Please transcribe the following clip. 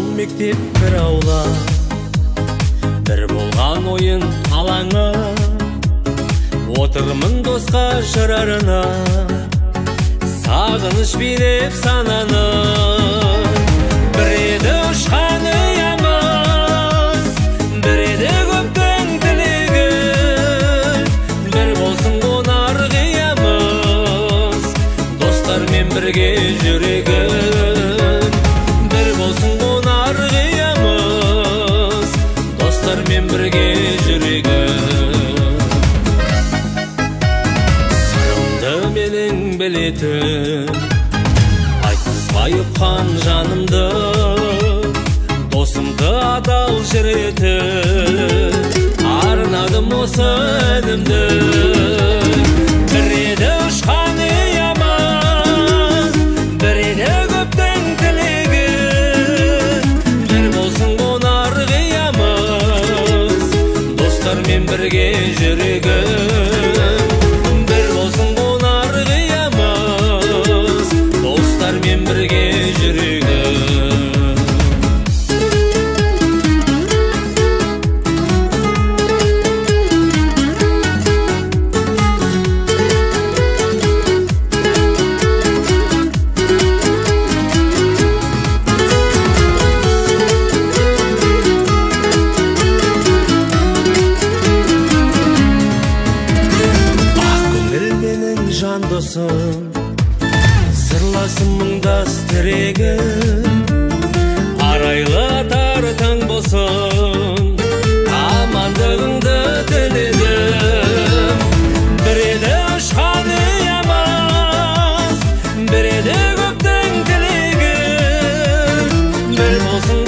Бул мектеп бир аула, бир болган оюн алаңы. Отурмун доска жырарына, сагыныч билеп сананы. Биреде учкан уямыз, биреде көптүн тилеги. Бир болсун конар кыямыз, достар менен бирге жүрөгүм. Бир болсун конар кыямыз, достар менен бирге жүрөгүм. Сырымды менен белетим, айтпай ұққан жанымды, досымды адал жүретіп, арнадым осы әнімді. Біреде ұшқан ұямыз, біреде көптің тілегі. Бір болсын қонар қиямыз, достармен бірге жүрегім. Бір болсын қонар қиямыз, достармен бірге жүрегім. Ақ көңіл менің жан досым, сырласым мұңдас тірегім. Арайлы атар таң болсын, амандығыңды тіледім. Біреде ұшқан ұямыз, біреде көптің тілегі. Бір болсын